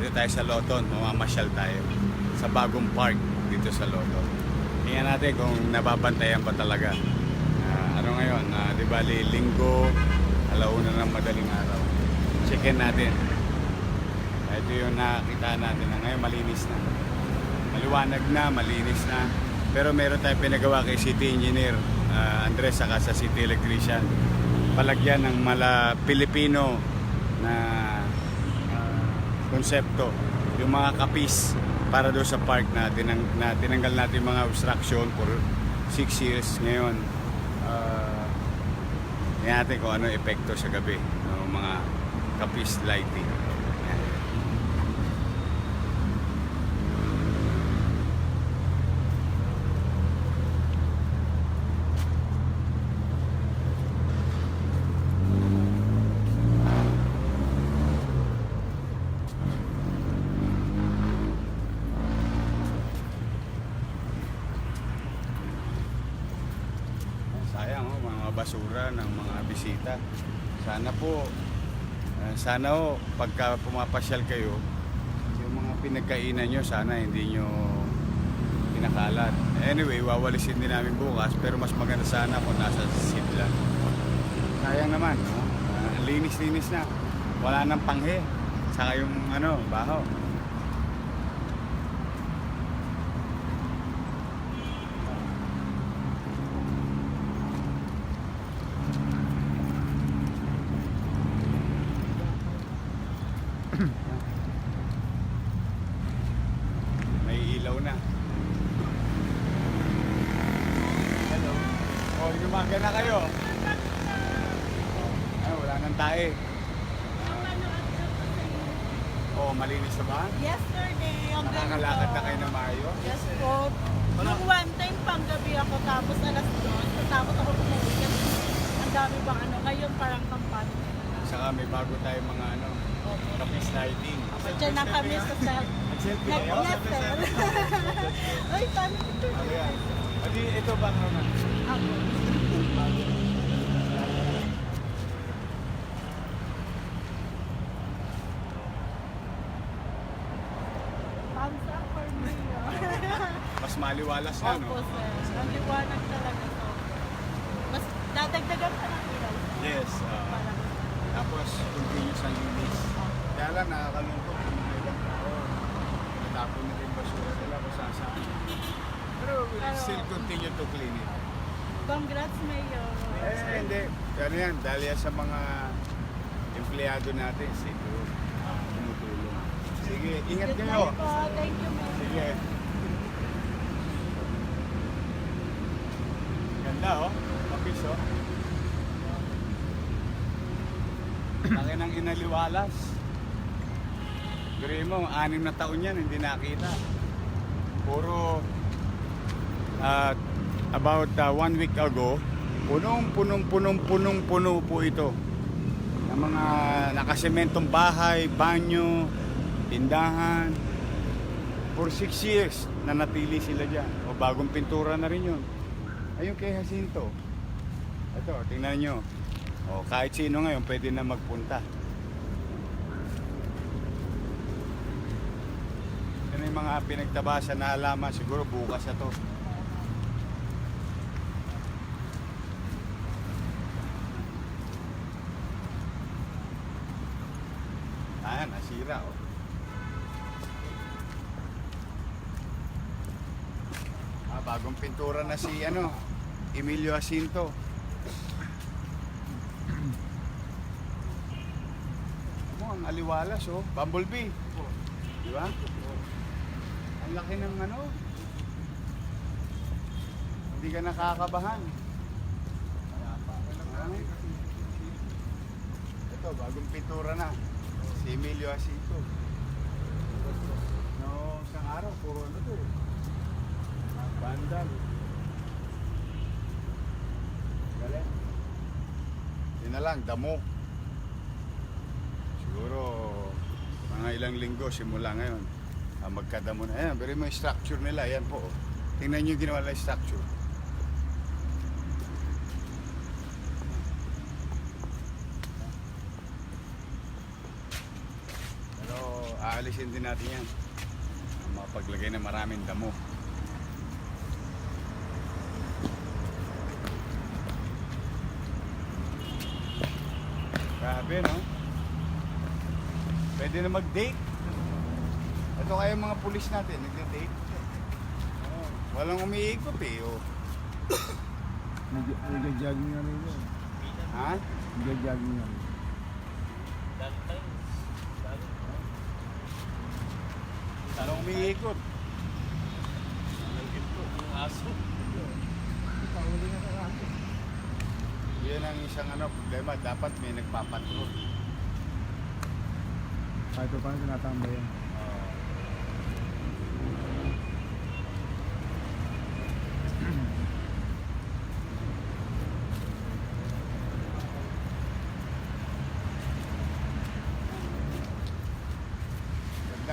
Dito tayo sa Lawton, mamamasyal tayo sa Bagong Park dito sa Lawton. Tingnan natin kung nababantayan pa talaga. Ano ngayon, di bali linggo, alauna ng madaling araw. Checkin natin. Ito yung nakita natin na ngayon malinis na. Maliwanag na, malinis na. Pero meron tayong pinagawa kay City Engineer Andres saka sa City Electrician. Palagyan ng mala Pilipino na konsepto. Yung mga capiz para doon sa park na tinanggal natin mga obstruction for 6 years ngayon. Tingnan natin kung ano epekto sa gabi ng mga capiz lighting. Sayang mga basura ng mga bisita. Sana pagka pumapasyal kayo, yung mga pinagkainan nyo sana hindi nyo pinakalat. Anyway, wawalisin din namin bukas, pero mas maganda sana kung nasa sidla. Sayang naman, no? Linis-linis na. Wala nang panghe. Saka yung baho. May ilaw na. Hello. Gumaga na kayo. Wala nang tae. Malinis na ba? Yesterday, ang Nakakalakad na kayo na maayos? Yes po. Nung one time pang gabi ako, tapos alas 2, tapos ako pumuwi kasi ang dami bang ngayon parang kampanya na. Saka may bago tayo mga capiz lighting. Diyan na kami sa Nag-selfie kayo? Ay, paano ito? Ito bang naman? Ako. Thumbs up for me. Mas maliwalas na, no? Opo, sir. Ang liwanag talaga to. Mas dadagdagan pa ng ilaw. Yes. Tapos, continuous ang linis. Kaya lang, nakakalungkot kung may ilang tao. Natapon na rin basura nila kung saan. Pero we'll still continue to clean it. Congrats, Mayor. Hindi. Kaya yan, dahil yan sa mga empleyado natin, siguro tumutulong. Sige, ingat Good kayo. night po. Thank you, Mayor. Sige. Ganda, Kapis, Laki ng inaliwalas. Guri mo, 6 na taon yan, hindi nakita. Puro about 1 week ago, punong-puno po ito. Ng mga nakasementong bahay, banyo, tindahan. For 6 years, nanatili sila dyan. O bagong pintura na rin yun. Ayun kay Jacinto. Ito, tingnan nyo. O, kahit sino ngayon pwede na magpunta. Ito na yung mga pinagtabasan na halaman. Siguro bukas na to. Ayan, nasira bagong pintura na si Emilio Jacinto. Ang aliwalas, Bumblebee. Di ba? Ang laki ng hindi ka nakakabahan. Ito, bagong pintura na. Si Emilio Jacinto. No, isang araw, puro to. Bandal. Galing. Yun na lang, damo. Siguro mga ilang linggo simula ngayon magkadamo na. Ayan, pero yung structure nila, ayan po. Tingnan nyo yung ginawa nila structure. paalisin din natin yan. Mapaglagay na maraming damo. Grabe, no? Pwede na mag-date. Ito kaya mga pulis natin, nag-date. Oh, walang umiikot eh. Oh. Nag-jogging na rin yun. Ha? Nag-jogging na rin. Walang umiikot. Ipahuli na sa akin. Yan ang isang problema. Dapat may nagpapatrol. Kahit pa paano tinatambay yan.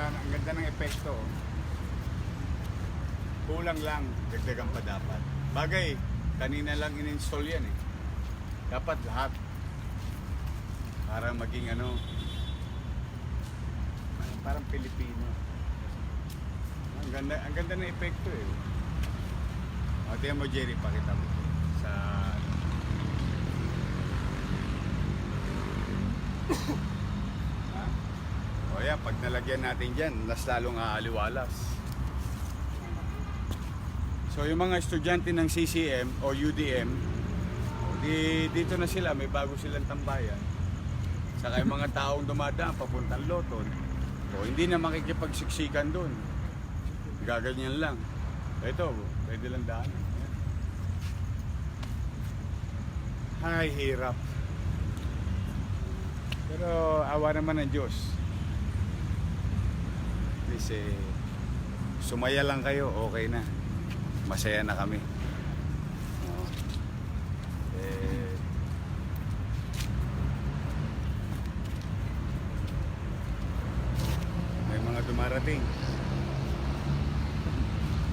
Ang ganda ng epekto. Oh. Kulang lang, dagdagan pa dapat. Bagay, kanina lang in-install yan eh. Dapat lahat. Para maging parang Pilipino. Ang ganda ng epekto eh. O, tingnan mo Jerry, pakita mo sa ha? O yan, pag nalagyan natin dyan, mas lalong aaliwalas. So yung mga estudyante ng CCM o UDM, dito na sila, may bago silang tambayan. Saka yung mga taong dumadaan papuntang Lawton, o hindi na makikipagsiksikan doon. Gaganyan lang. Ito, pwede lang daan. Ay, hirap. Pero awa naman ng Diyos. Kasi sumaya lang kayo, okay na. Masaya na kami. May mga dumarating.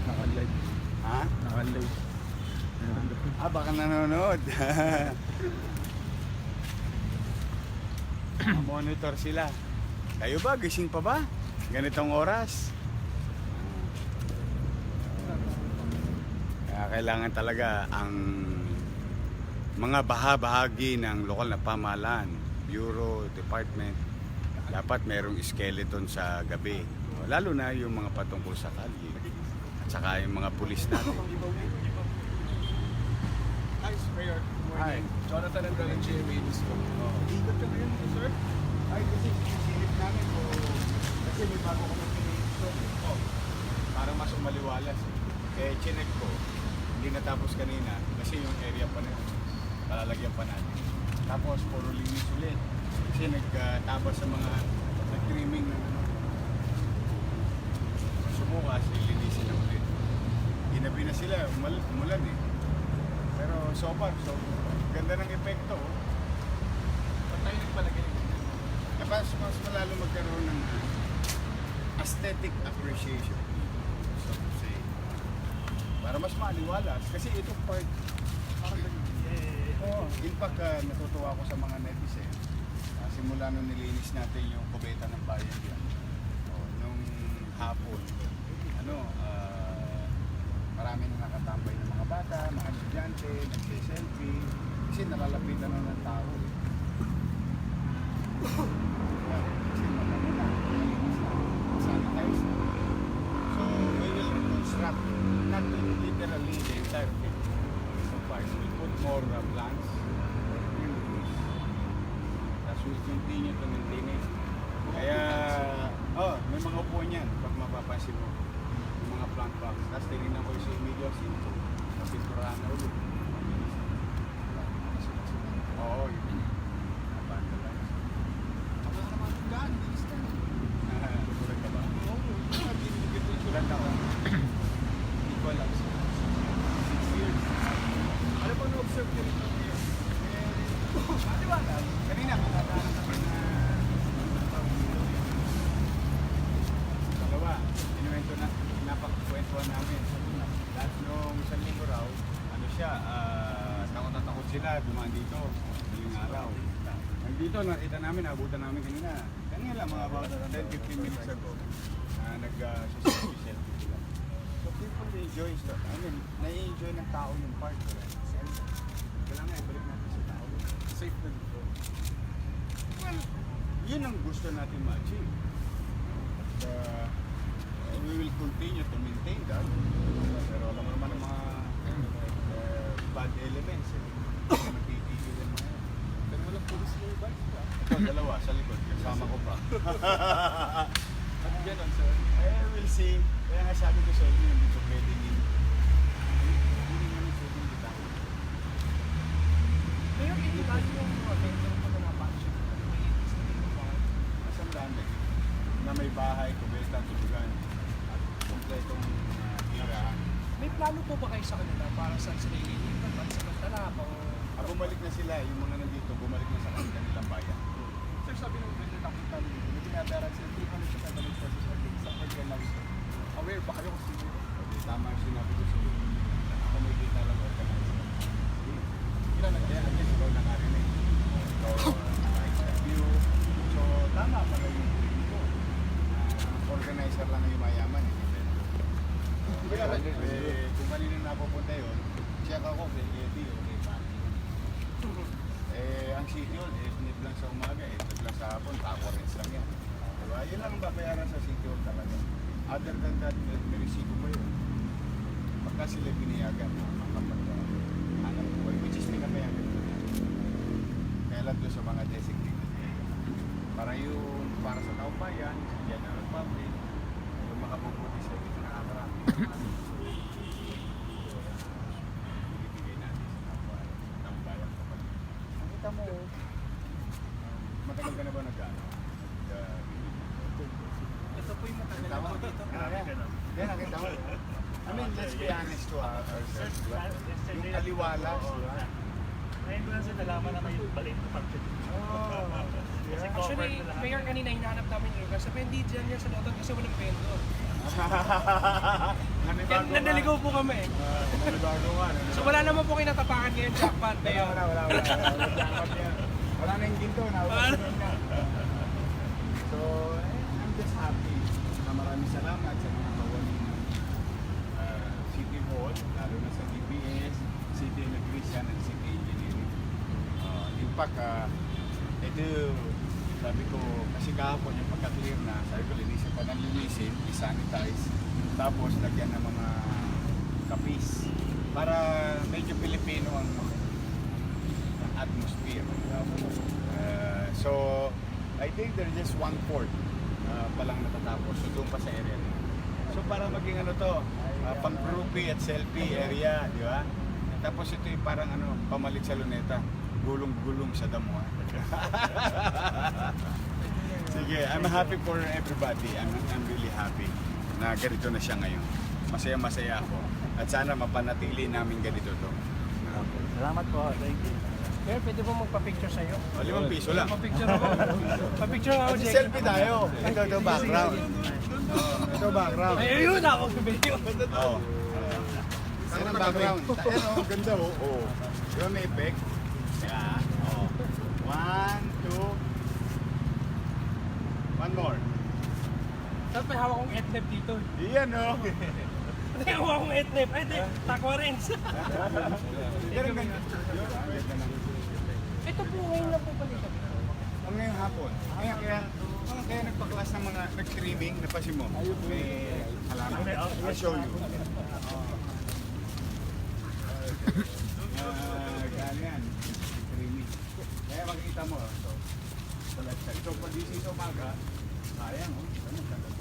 Naka-live. Ha? Naka-live. Baka nanonood. Monitor sila. Kayo ba? Gising pa ba? Ganitong oras? Kaya kailangan talaga ang mga bahagi ng lokal na pamahalaan, bureau, department, dapat merong skeleton sa gabi. Lalo na yung mga patungkol sa kalye at saka yung mga pulis natin. Hi, Mayor. Good Hi. morning. Jonathan and Roland GMA this morning. Ikot ka ngayon, sir? Ay, kasi silip namin po. Kasi may bago kami pinag-install. Oh, para mas umaliwalas. Eh, chinek ko. Hindi natapos kanina kasi yung area pa na yun. Palalagyan pa natin. Tapos, puro linis ulit. Kasi nagtabas sa mga nag-trimming ng sumukas, ilinisin na ulit. Ginabi na sila, umulan eh. Pero so far, ganda ng epekto. Oh. Patay nagpalagay. Mas malalo magkaroon ng aesthetic appreciation, so to say. Para mas maliwalas. Kasi itong part, parang in fact, natutuwa ako sa mga netizen. Simula nung nilinis natin yung kubeta ng bayan yan. Nung hapon, marami na nakatambay ng mga bata, mga estudyante, nag-selfie. Kasi nalalapitan na ng tao. Kasi magano na, sanitize na. So, we will reconstruct, not literally the entire thing. So, we put more plants, as we continue to maintain it. Kaya, may mga upuan yan, pag mapapansin mo. Yung mga plant box. Tapos tinignan ko yung sa media sinto. Napinturahan na ulit. Oo, yun. Napantalize. Wala naman ang gaan. Bilis na. Tulad ka ba? Oo. Tulad ako. Hindi ko alam. 6 years. Ano bang na-observe ko rito, Mayor? Maliwanag. Kanina, matatahan kami na dalawa. Inuwento na, napakikwentuhan namin. Dahil nung isang linggo raw, takot na takot sila, dumaan dito, yung araw. Nandito, nakita namin, nabutan namin kanina. Kanina lang, mga about 10-15 minutes ago, nag-selfie sila. So people enjoy stuff. I mean, nai-enjoy ng tao yung park. Kailangan i-balik natin sa tao. Safe na dito. Well, yun ang gusto natin ma-achieve. At we will continue to maintain that. Pero alam mo naman ang mga bad elements. Nagtitigil yung mga yan. Pero walang police nearby. Ito, dalawa sa likod. Kasama ko pa. At ganun, sir. We'll see. Kaya nga sabi ko sa inyo, hindi ko pwedeng hindi naman pwedeng bitawan. Mayor, hindi ba yung vendor po na napansyon? Mas ang dami na may bahay, kubeta, tulugan at kompletong tirahan. May plano po ba kayo sa kanila para saan sila ililipat? Pansamantala o... Bumalik na sila, yung mga nandito, bumalik na sa kanilang bayan. Sir, sabi ng vendor nakita nyo, may binabayaran sila 300 pesos a day sa organizer. Aware ba kayo kung sino? Okay, tama yung sinabi ko sa iyo. Ako may data lang organizer. Ilan na Kaya at least ikaw nakarinig. Ikaw naka-interview. So, tama pala yung tingin ko. Organizer lang yung mayaman. Kung kanino napupunta yun, check ako kay Eddie o kay Pati. Ang City Hall, nip lang sa umaga, nip lang sa hapon, taco-rents lang yan. Diba? Yun lang ang babayaran sa City Hall talaga. Other than that, may resibo pa yun. Pagka sila biniyagan, makapag-hanap buhay, which is pinapayagan nila. Kaya lang doon sa mga designated area. Para sa taong bayan, sa general public, yung makapuputi sa ito nakakarami. Ibigay natin sa taong bayan kapag. Nakita mo, matagal ka na ba nag-ano? Ito po yung matagal na Tama. po dito. Yan, nakita mo. I mean, let's be honest to ourselves. Diba? Yung aliwalas, diba? Ngayon ko lang sa nalaman na may balay na function. Actually, Mayor, kanina hinahanap namin yung lugar. Sabi, hindi dyan yan sa lawton kasi walang vendor. Kaya nadaligaw po kami. Nanibago nga. So wala naman po kayo natapakan ngayon, jackpot. Wala. Wala na yung ginto na. So, I'm just happy na maraming salamat sa mga kawani ng City Hall, lalo na sa DPS, City Electrician at City Engineering. In fact, ito, sabi ko, kasi kahapon yung pagka-clear na, sabi ko, linisin pa ng linisin, i-sanitize, tapos lagyan ng mga capiz para medyo Pilipino ang atmosphere. So, I think there's just 1/4 pa lang natatapos. So, doon pa sa area na. So, para maging ano to, pang groupie at selfie area, di ba? Tapos ito yung parang ano, pamalit sa luneta. Gulong-gulong sa damuhan. Sige, I'm happy for everybody. I'm really happy na ganito na siya ngayon. Masaya-masaya ako. At sana mapanatili namin ganito to. Salamat po. Thank you. Mayor, pwede po magpa-picture sa'yo? O, 5 piso lang. Pa-picture ako. Pa-picture ako, Kasi Jake. selfie tayo. Ito background. Ito background. Ay, ayun ako, video. Oo. Yan ang background. Ayan o, ganda o. Oh. Di ba may effect? Yan. Oh. 1, 2. One more. Tapos may hawak kong etnep dito. Iyan o. May hawak kong etnep. Ay, takwa rin. Yan ang ganda. Ito po ngayon na po pala. Ang ngayong hapon. Kaya nagpa-class ng mga nag-streaming, napasin mo. May halaman. I'll show you. Ganyan. Streaming. Kaya makikita mo. Sa left side. So, pag gising sa umaga, sayang. Ano, ganda.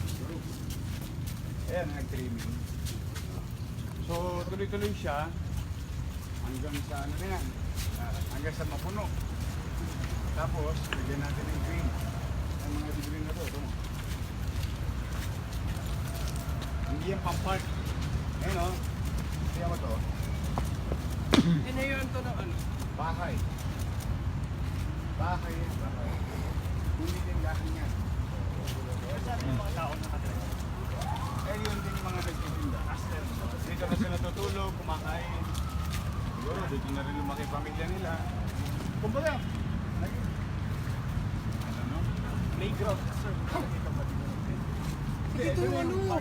Ayan, nag-streaming. So, tuloy-tuloy siya hanggang sa ano na yan. Hanggang sa mapuno. Tapos, lagyan natin ng green. Ang mga green na to. Ito mo. Hindi yan pang-park. Ayan o. Kaya mo to. Tinayuan to ng ano? Bahay. Bahay yan. Bahay. Hindi din gahan yan. Saan yung mga tao nakatira? Yun din yung mga nagtitinda. Dito na sila natutulog, kumakain. Siguro, dito na rin lumaki pamilya nila. Kumbaga, ano no? playground, sir. Dito ba dito? Ito yung ano.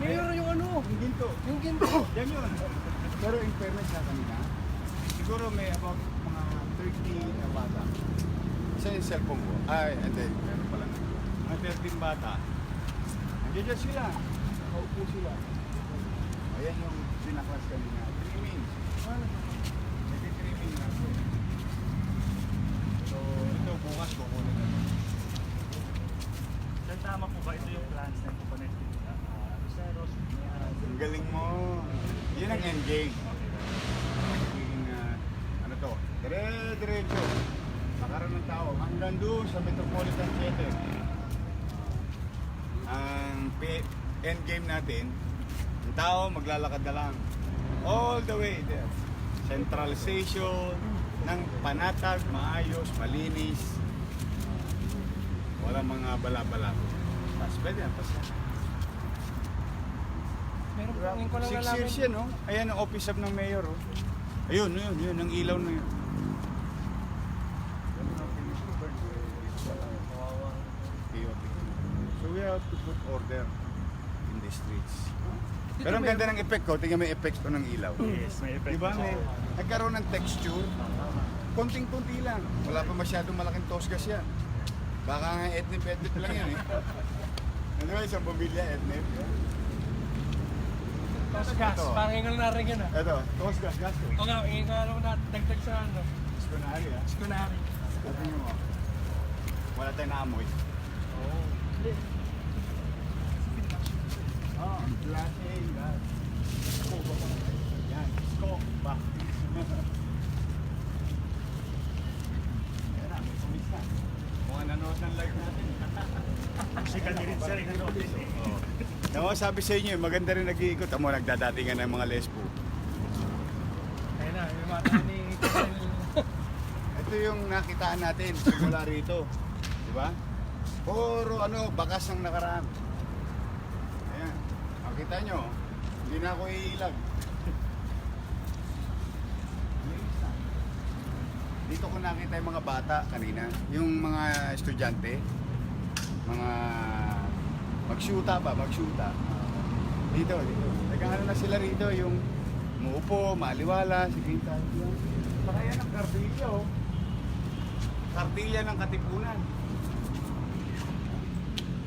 Mayor yung ano. Yung ginto. Yung ginto. Yan yun. Pero in fairness na kanina, siguro may about mga 30 na bata. Isa yung cellphone ko. Ay, hindi. Meron pala. Mga 13 bata. Nandiyan dyan sila. Nakaupo sila. Ayan yung pinaklas kanina. Trimming. Nag-trimming na. So, ito bukas kukunin na. Sir, tama po ba? Ito yung plans na po connected. Ceros, Ang galing mo. Yun ang endgame. Magiging, ano to, dire-diretso. Makaroon ng tao. Hanggang doon sa Metropolitan Theater. Ang endgame natin, ang tao maglalakad na lang. All the way there. Central Station, ng panatag, maayos, malinis. Walang mga bala-bala. Tapos pwede na, pasya. Pero ngayon ko lang 6 years yan, no? Ayan ang office of ng mayor, oh. Ayun, yun, ang ilaw na yun. So we have to put order in the streets. Pero ang ganda ng effect ko, tingnan mo yung effect ko ng ilaw. Yes, may effect. Diba? Nagkaroon ng texture. Konting-konti lang. Wala pa masyadong malaking tosgas yan. Baka nga etnip lang yan eh. Ano ba isang pamilya etnip? Tosgas. Ito. Parang ngayon ko lang narinig yun ah. Ito, tosgas, gasto. O nga, ngayon ko alam na dagdag sa ano. Skunari ah. Kunari. Sabi nyo mo. Wala tayong naamoy. Oo. Oh, ang klaseng gas. Yan, scope ba? Yan na, may pumis na. Kung nanood ng live natin. Sikat din sir, inanood din eh. Naman sabi sa inyo, maganda rin nag-iikot. Amo, nagdadatingan ng mga lesbo. Ayun na, yung mata ni Ito yung nakitaan natin simula rito. Di ba? Puro bakas ang nakaraan. Ayan. Makita nyo, hindi na ako iilag. Dito ko nakita yung mga bata kanina. Yung mga estudyante. Mga magsyuta. Dito. Nag-ano na sila rito, yung muupo, maaliwala, sige tayo. Saka yan ang kartilya, oh. Kartilya ng Katipunan.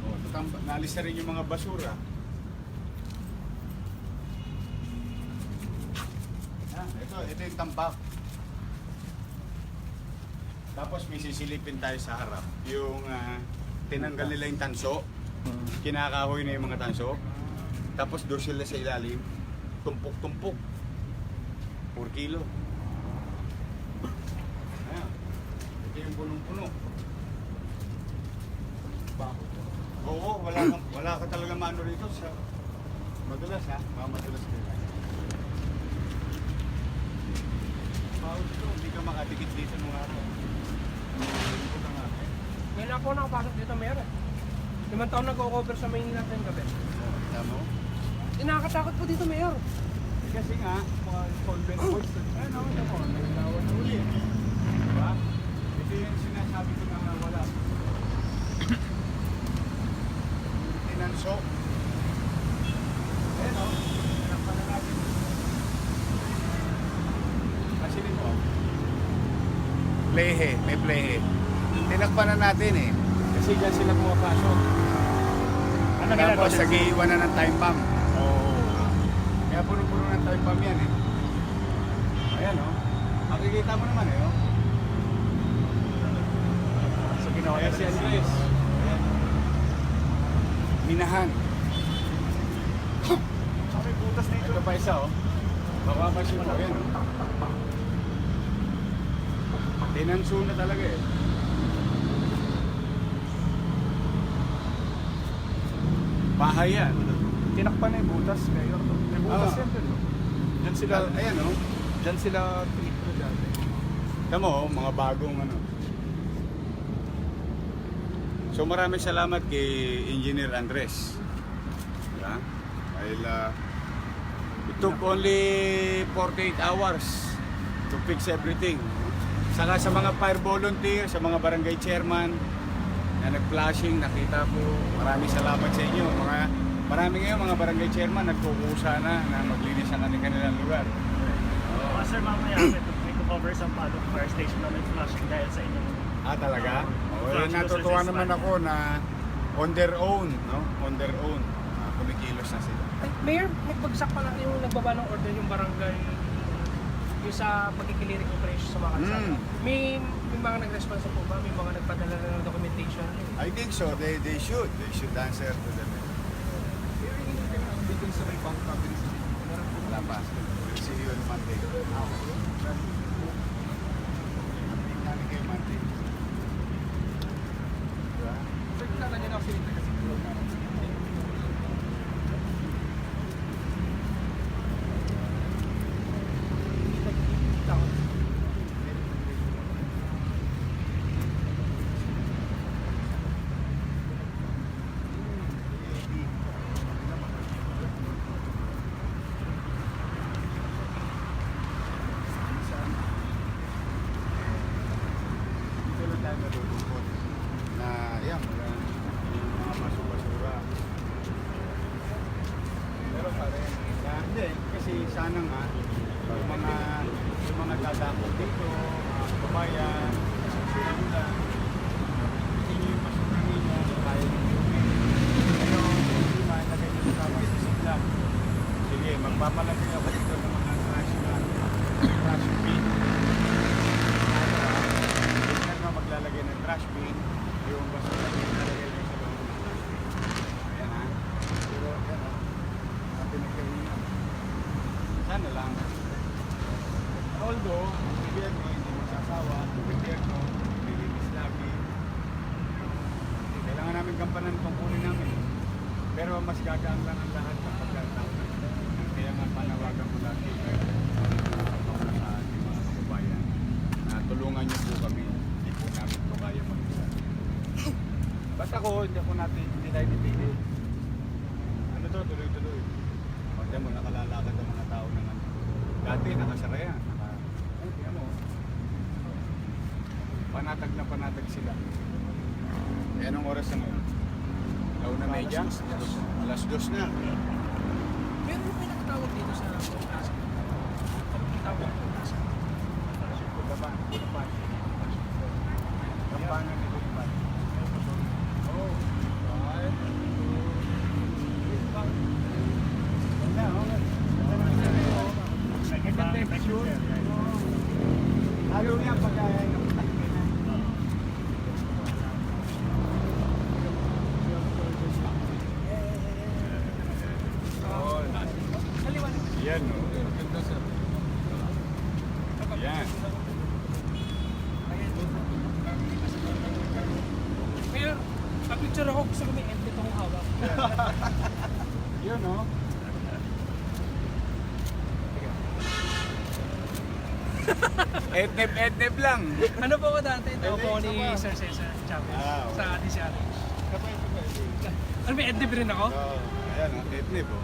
Oh, naalis na rin yung mga basura. Yan, ito yung tambak. Tapos may sisilipin tayo sa harap. Yung tinanggal nila yung tanso. Kinakahoy na yung mga tanso. Tapos doon sila sa ilalim. Tumpok-tumpok. 4 kilo. Ayan. Ito yung punong-puno. Oo, wala ka talaga maano rito sa madulas ha. Madulas ka. Bawal ito, hindi ka makadikit dito nung araw. Ngayon ako nakapasok dito, Mayor. 5 taon nag-o-cover sa Maynila sa gabi. Oh, kita mo? Nakakatakot po dito, Mayor. Kasi nga, mga convent boys, ano, naglawan na uli. Diba? Ito yung sinasabi ko na wala. Tinanso. Ayan o, tinakpan na natin. Kasi nito, plehe, may plehe. Tinakpan na natin eh. Kasi dyan sila pumapasok. Ano ginagawa Tapos nag-iiwan na ng time bomb. Kaya puno-puno ng time bomb yan eh. Ayan o. Makikita mo naman eh o. So ginawa Ayan si Andres. Ayan. Minahan. may butas dito. Ito pa isa o. Mapapansin mo. Ayan o. Tinanso na talaga eh. Bahay yan. Tinakpan na yung butas, Mayor. May butas Ah. yan dun. Diyan sila, Ayan o. diyan sila tinitro dati. Tama o, mga bagong ano. So maraming salamat kay Engineer Andres. Diba? Dahil it took only 48 hours to fix everything. Saka sa mga fire volunteer, sa mga barangay chairman, na nag-flashing, nakita ko. Maraming salamat sa inyo. Marami ngayon mga barangay chairman nagkukusa na maglinis ang kanilang lugar. Sir, mamaya may cover sa Bagong Fire Station na may flashing dahil sa inyo. Talaga? Flash Natutuwa resistance naman ban. ako na on their own, no? On their own. Kumikilos na sila. Ay, Mayor, nagbagsak pa lang yung nagbaba ng order yung barangay yung sa pagkikiliring operation sa mga kalsada. May mga nag-response po ba? May mga nagpadala na ng documentation? I think so. They should. They should answer to them. Pero hindi kayo ang dito sa may bank capiz. Wala pa. We'll see you on Monday. Namin kayo Monday. Diba? Sir, kailangan niya na ako sinita kasi Dito lang tayo nalulungkot na yan, wala yung mga basura-basura. Pero pa rin. Hindi, kasi sana nga yung mga dadako dito, mga kabayan, sila, hindi nyo yung basura ninyo, kaya ninyo. Pero hindi malagay nyo sa tama sa sigla. Sige, magpapalagay ako dito ng mga trash bin. Tingnan mo maglalagay ng trash bin, yung basura nyo ilalagay nyo sa loob ng trash bin. Ayan ha. Pero yan ha. Pinagkahinan. Sana lang. Although, ang gobyerno hindi masasawa, ang gobyerno nilinis lagi. Kailangan namin gampanan tungkulin namin. Pero mas gagaan lang ang lahat kapag tawag. Kaya nga panawagan ko lagi sa ating mga kababayan na tulungan niyo po kami. Hindi po namin po kaya mag-isa. Basta ako, hindi tayo dipili. Ano to, tuloy-tuloy. Pagka mo, nakalalakad ang mga tao ng ano. Dati, nakasaraya. Panatag sila. Eh, anong oras na ngayon? Law na medya? Alas 2 na. Meron yung pinakatawag dito sa podcast. Tawag po kasi. Kampanan ni Gulpan. Oh, 5, 2, 1. Ganda, okay. Ganda ng sa'yo. Ganda temperature. Ayaw niya pagkaya ng takip na. Yan, no? Yan. Mayor, pag-picture ako, gusto ko may edit akong hawak. Yun, no? Edneb lang. Ano po ako dati? Ito po ni Sir Cesar Chavez Okay. sa DCRH. Ano may edit rin ako? So, ayan, edneb, oh.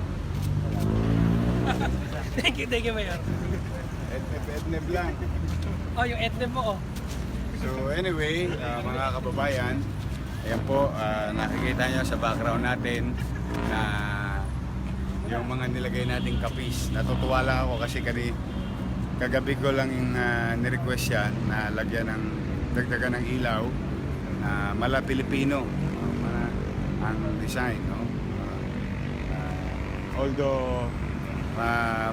Thank you, Mayor. Edneb lang. Oh, yung edit mo, oh. So anyway, mga kababayan, ayan po, nakikita nyo sa background natin na yung mga nilagay nating capiz. Natutuwa lang ako kasi kagabi ko lang ni-request yan na lagyan ng dagdagan ng ilaw na mala Pilipino ang design, no? Although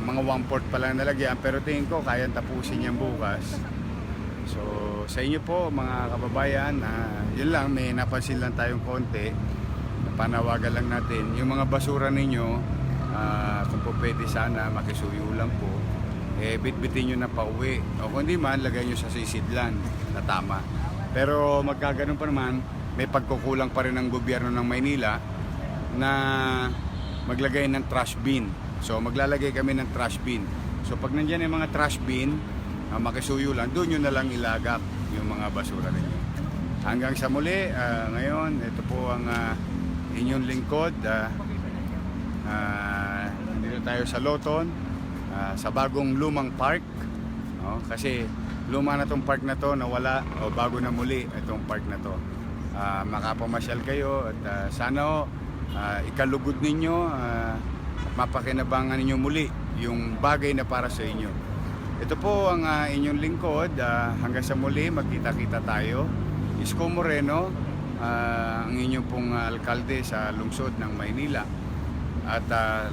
mga 1/4 pa lang nalagyan, pero tingin ko kayang tapusin yan bukas. So sa inyo po mga kababayan, yun lang, may napansin lang tayong konti. Panawagan lang natin yung mga basura ninyo, kung po pwede sana makisuyo lang po, bitbitin nyo na pauwi, o kung di man lagay nyo sa sisidlan na tama. Pero magkaganon pa naman, may pagkukulang pa rin ng gobyerno ng Maynila na maglagay ng trash bin. So maglalagay kami ng trash bin. So pag nandyan yung mga trash bin, makisuyo lang, doon nyo na lang ilagak yung mga basura ninyo. Hanggang sa muli, ngayon, ito po ang inyong lingkod. Dito tayo sa Lawton, sa bagong lumang park. Kasi luma na tong park na to, nawala, o bago na muli itong park na to. makapamasyal kayo at sana ikalugod ninyo, mapakinabangan ninyo muli yung bagay na para sa inyo. Ito po ang inyong lingkod. Hanggang sa muli, magkita-kita tayo. Isko Moreno, ang inyong pong alkalde sa lungsod ng Maynila. At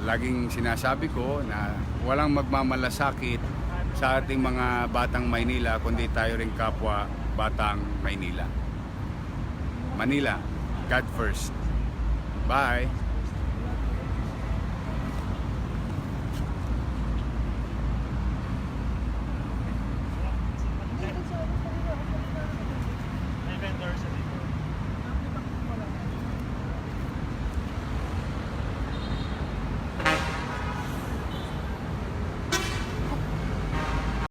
laging sinasabi ko na walang magmamalasakit sa ating mga batang Maynila, kundi tayo rin kapwa batang Maynila. Manila, God first. Bye!